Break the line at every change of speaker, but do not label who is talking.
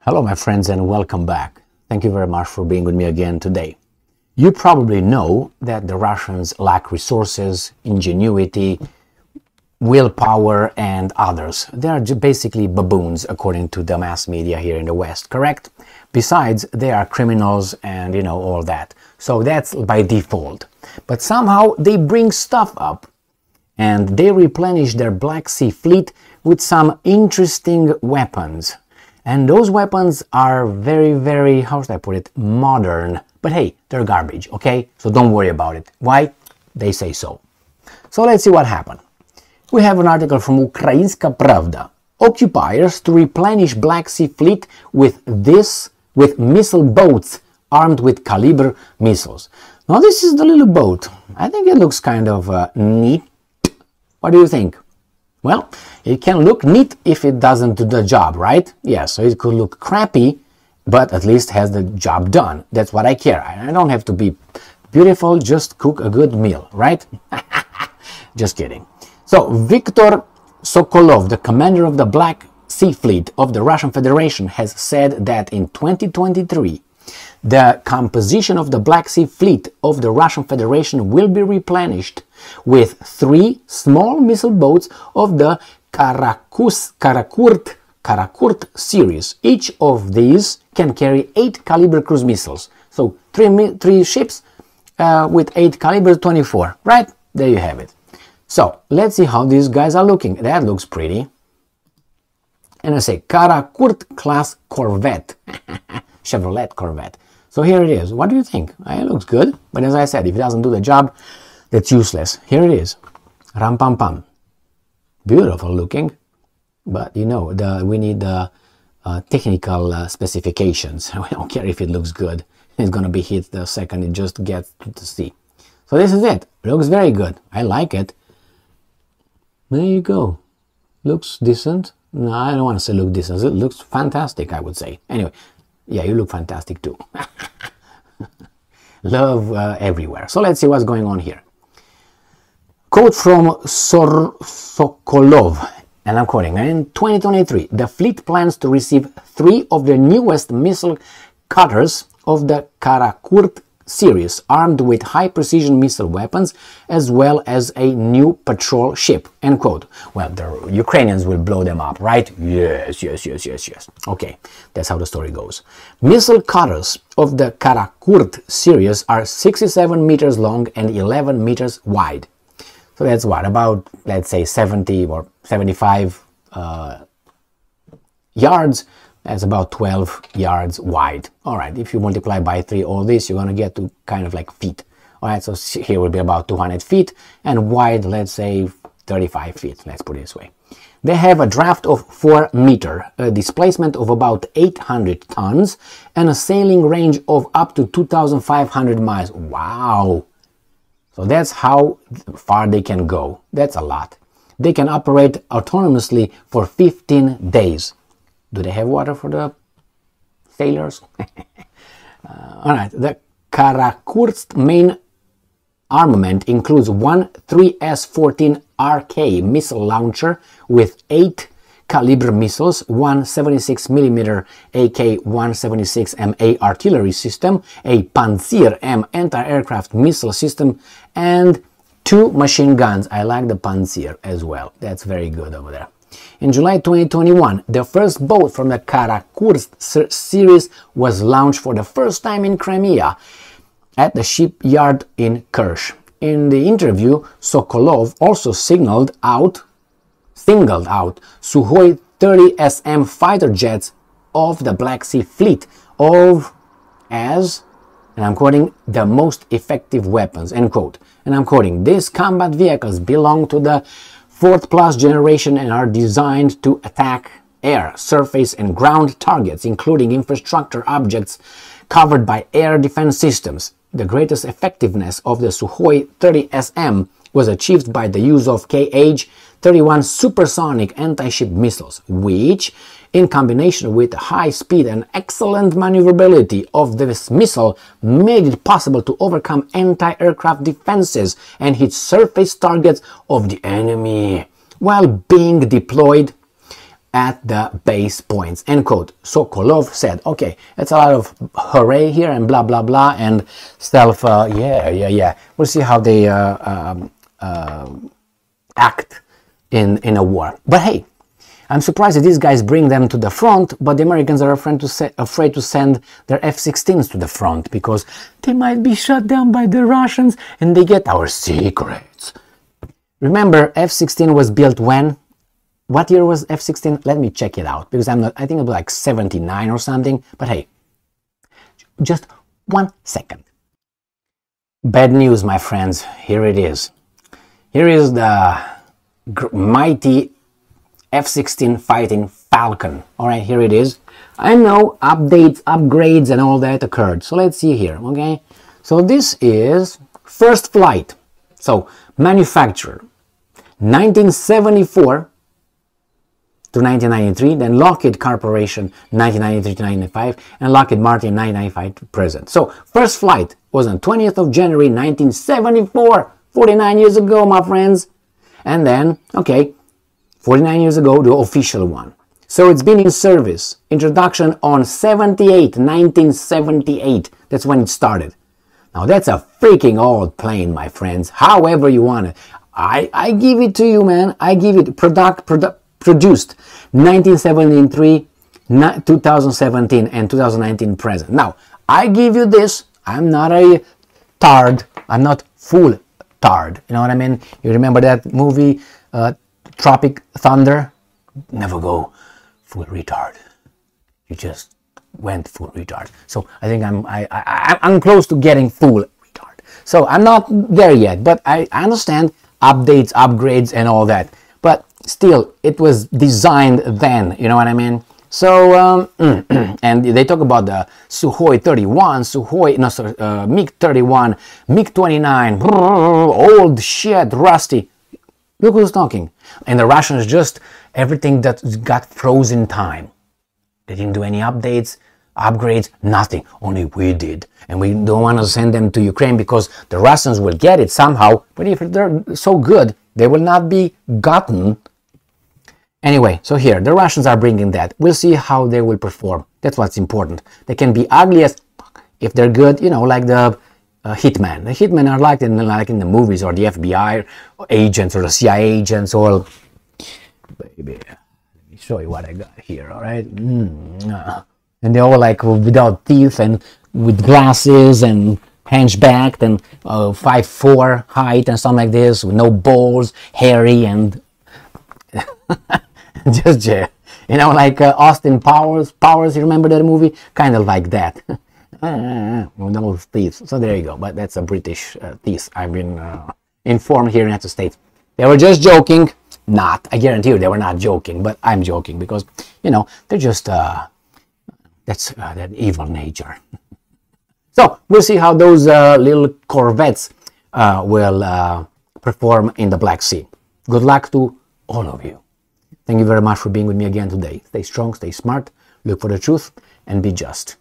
Hello my friends and welcome back. Thank you very much for being with me again today. You probably know that the Russians lack resources, ingenuity, willpower and others. They are basically baboons according to the mass media here in the West, correct? Besides, they are criminals and all that. So that's by default. But somehow they bring stuff up and they replenish their Black Sea fleet with some interesting weapons. And those weapons are very, how should I put it, modern. But hey, they're garbage, okay? So don't worry about it. Why? They say so. So let's see what happened. We have an article from Ukrainska Pravda. Occupiers to replenish Black Sea fleet with missile boats armed with Kalibr missiles. Now this is the little boat. I think it looks kind of neat. What do you think? Well, it can look neat if it doesn't do the job, right? Yeah, so it could look crappy, but at least has the job done. That's what I care. I don't have to be beautiful, just cook a good meal, right? Just kidding. So, Viktor Sokolov, the commander of the Black Sea Fleet of the Russian Federation, has said that in 2023, the composition of the Black Sea Fleet of the Russian Federation will be replenished with 3 small missile boats of the Karakurt series. Each of these can carry 8 Kalibr cruise missiles. So 3 ships with 8 Kalibr 24, right? There you have it. So let's see how these guys are looking. That looks pretty. And I say Karakurt class Corvette, Chevrolet Corvette. So here it is. What do you think? It looks good, but as I said, if it doesn't do the job, that's useless. Here it is. Ram pam pam. Beautiful looking, but we need technical specifications. We don't care if it looks good. It's gonna be hit the second it just gets to the sea. So this is it. It looks very good. I like it. There you go. Looks decent. No, I don't want to say look decent. It looks fantastic, I would say. Anyway, yeah, you look fantastic too. Love everywhere. So let's see what's going on here. Quote from Sokolov, and I'm quoting, in 2023, the fleet plans to receive 3 of the newest missile cutters of the Karakurt series, armed with high-precision missile weapons, as well as a new patrol ship, end quote. Well, the Ukrainians will blow them up, right? Yes. Okay, that's how the story goes. Missile cutters of the Karakurt series are 67 meters long and 11 meters wide. So that's what, about, let's say, 70 or 75 yards. That's about 12 yards wide. All right, if you multiply by 3 all this, you're going to get to kind of like feet. All right, so here will be about 200 feet, and wide, let's say, 35 feet, let's put it this way. They have a draft of 4 meters, a displacement of about 800 tons, and a sailing range of up to 2,500 miles. Wow! So that's how far they can go. That's a lot. They can operate autonomously for 15 days. Do they have water for the sailors? All right, the Karakurt's main armament includes one 3S-14 RK missile launcher with 8 Kalibr missiles, one 76mm AK-176MA artillery system, a Pantsir M anti-aircraft missile system, and 2 machine guns. I like the Pantsir as well. That's very good over there. In July 2021, the first boat from the Karakurt series was launched for the first time in Crimea at the shipyard in Kerch. In the interview, Sokolov also singled out Su30 SM fighter jets of the Black Sea Fleet as, and I'm quoting, the most effective weapons, end quote. And I'm quoting, these combat vehicles belong to the 4th+ generation and are designed to attack air, surface and ground targets, including infrastructure objects covered by air defense systems. The greatest effectiveness of the Su30 SM was achieved by the use of KH-31 supersonic anti-ship missiles, which, in combination with the high speed and excellent maneuverability of this missile, made it possible to overcome anti-aircraft defenses and hit surface targets of the enemy while being deployed at the base points, end quote. So Kolov said, okay, it's a lot of hooray here and blah, blah, blah, and stuff, yeah. We'll see how they act in a war. But hey, I'm surprised that these guys bring them to the front, but the Americans are afraid to send their F-16s to the front because they might be shot down by the Russians and they get our secrets. Remember, F-16 was built when? What year was F-16? Let me check it out because I think it was like 79 or something. But hey, just 1 second. Bad news, my friends. Here it is. Here is the mighty F-16 fighting Falcon. Alright, here it is. I know updates, upgrades and all that occurred. So let's see here, okay? So this is first flight. So manufacturer 1974 to 1993, then Lockheed Corporation 1993 to 1995, and Lockheed Martin 1995 to present. So first flight was on 20th of January 1974, 49 years ago, my friends. And then, okay, 49 years ago, the official one. So it's been in service. Introduction on 1978. That's when it started. Now that's a freaking old plane, my friends. However you want it. I give it to you, man. I give it produced 1973, 2017, and 2019 present. Now, I give you this. I'm not a tard. I'm not full tard. You know what I mean? You remember that movie, Tropic Thunder? Never go full retard. You just went full retard. So I think I'm close to getting full retard. So I'm not there yet, but I understand updates, upgrades, and all that. But still, it was designed then. You know what I mean? So and they talk about the Su-31, MiG-31, MiG-29, old shit, rusty. Look who's talking. And the Russians just, everything that got frozen in time. They didn't do any updates, upgrades, nothing. Only we did. And we don't want to send them to Ukraine because the Russians will get it somehow. But if they're so good, they will not be gotten. Anyway, so here, the Russians are bringing that. We'll see how they will perform. That's what's important. They can be ugly as fuck if they're good, you know, like the hitman. The hitmen are like in the movies, or the FBI agents, or the CIA agents, or baby, let me show you what I got here. All right, and they're all like without teeth and with glasses and hunchbacked and 5'4" height and something like this, with no balls, hairy and just you know, like Austin Powers. You remember that movie? Kind of like that. With those teeth. So there you go. But that's a British teeth. I've been informed here in the United States. They were just joking. Not. I guarantee you they were not joking. But I'm joking because, you know, they're just that's that evil nature. So we'll see how those little corvettes will perform in the Black Sea. Good luck to all of you. Thank you very much for being with me again today. Stay strong, stay smart, look for the truth, and be just.